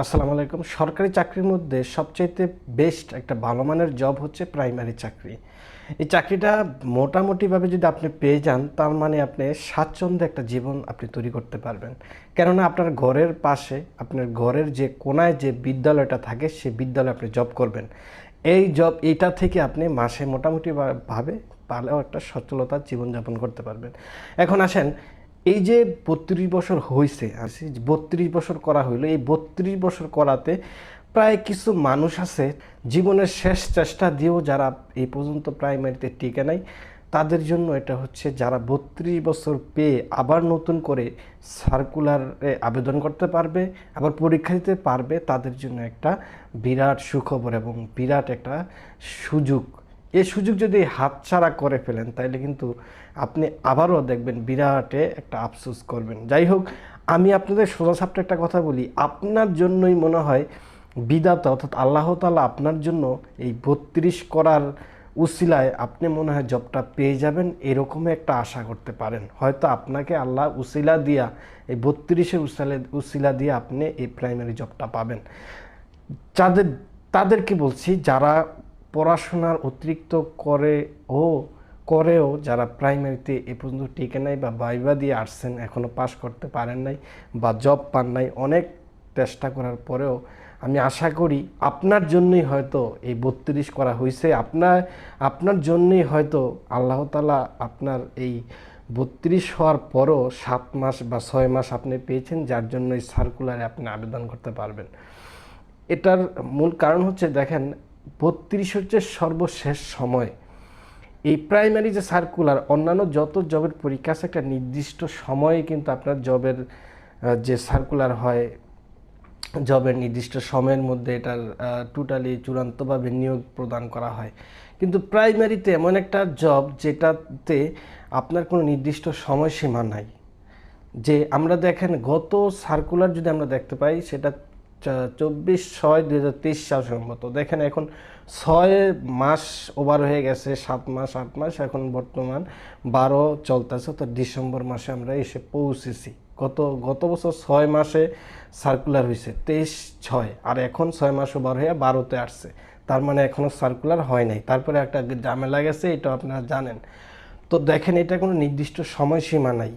আসসালামু আলাইকুম। সরকারি চাকরির মধ্যে সবচাইতে বেস্ট একটা ভালো মানের জব হচ্ছে প্রাইমারি চাকরি। এই চাকরিটা মোটামুটিভাবে যদি আপনি পেয়ে যান, তার মানে আপনি স্বাচ্ছন্দ্যে একটা জীবন আপনি তৈরি করতে পারবেন। কেননা আপনার ঘরের পাশে, আপনার ঘরের যে কোনায় যে বিদ্যালয়টা থাকে, সেই বিদ্যালয়ে আপনি জব করবেন। এইটা থেকে আপনি মাসে মোটামুটি ভাবে ভালো একটা সচ্ছলতার জীবনযাপন করতে পারবেন। এখন আসেন, এই যে 32 বছর হয়েছে, 32 বছর করা হইলো, এই 32 বছর করাতে প্রায় কিছু মানুষ আছে জীবনের শেষ চেষ্টা দিয়েও যারা এই পর্যন্ত প্রাইমারিতে টিকে নাই, তাদের জন্য এটা হচ্ছে যারা 32 বছর পেয়ে আবার নতুন করে সার্কুলারে আবেদন করতে পারবে, আবার পরীক্ষা দিতে পারবে, তাদের জন্য একটা বিরাট সুখবর এবং বিরাট একটা সুযোগ। এই সুযোগ যদি হাতছাড়া করে ফেলেন, তাহলে কিন্তু আপনি আবারও দেখবেন বিরাটে একটা আফসোস করবেন। যাই হোক, আমি আপনাদের সোজাসাপটা একটা কথা বলি, আপনার জন্যই মনে হয় বিধাতা অর্থাৎ আল্লাহ তাআলা আপনার জন্য এই 32 করার উসিলায় আপনি মনে হয় জবটা পেয়ে যাবেন, এরকম একটা আশা করতে পারেন। হয়তো আপনাকে আল্লাহ উসিলা দিয়া, এই 32-এর উসিলা দিয়ে আপনি এই প্রাইমারি জবটা পাবেন। যাদের তাদেরকে বলছি, যারা পড়াশোনার অতিরিক্ত করেও যারা প্রাইমারিতে এ পর্যন্ত টিকে নাই বা ভাইবা দিয়ে আসছেন, এখনও পাশ করতে পারেন নাই বা জব পান নাই, অনেক চেষ্টা করার পরেও আমি আশা করি আপনার জন্যই হয়তো এই 32 করা হয়েছে। আপনার জন্যই হয়তো আল্লাহ তাআলা আপনার এই 32 হওয়ার পরও 7 মাস বা 6 মাস আপনি পেয়েছেন, যার জন্য এই সার্কুলারে আপনি আবেদন করতে পারবেন। এটার মূল কারণ হচ্ছে, দেখেন, 32 হচ্ছে সর্বশেষ সময়। এই প্রাইমারি যে সার্কুলার, অন্যান্য যত জবের পরীক্ষা আছে একটা নির্দিষ্ট সময়ে কিন্তু আপনার জবের যে সার্কুলার হয়, জবের নির্দিষ্ট সময়ের মধ্যে এটার টোটালি চূড়ান্তভাবে নিয়োগ প্রদান করা হয়। কিন্তু প্রাইমারিতে এমন একটা জব যেটাতে আপনার কোনো নির্দিষ্ট সময়সীমা নাই। যে আমরা দেখেন গত সার্কুলার যদি আমরা দেখতে পাই, সেটা 24/6/2023 সাল সম্ভবত। দেখেন এখন 6 মাস ওভার হয়ে গেছে, 7 মাস 8 মাস, এখন বর্তমান 12 চলতেছে, তো ডিসেম্বর মাসে আমরা এসে পৌঁছেছি। গত বছর 6 মাসে সার্কুলার হয়েছে 23/6, আর এখন 6 মাস ওভার হয়ে 12তে আসছে। তার মানে এখনও সার্কুলার হয় নাই। তারপরে একটা ঝামেলা গেছে, এটা আপনারা জানেন। তো দেখেন, এটা কোনো নির্দিষ্ট সময়সীমা নাই।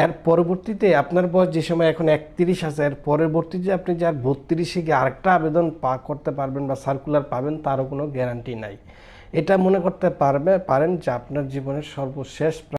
এর পরবর্তীতে আপনার বয়স যে সময় এখন 31 আছে, এর পরবর্তীতে আপনি যে আর 32-এ গিয়ে আরেকটা আবেদন করতে পারবেন বা সার্কুলার পাবেন, তারও কোনো গ্যারান্টি নাই। এটা মনে করতে পারেন যে আপনার জীবনের সর্বশেষ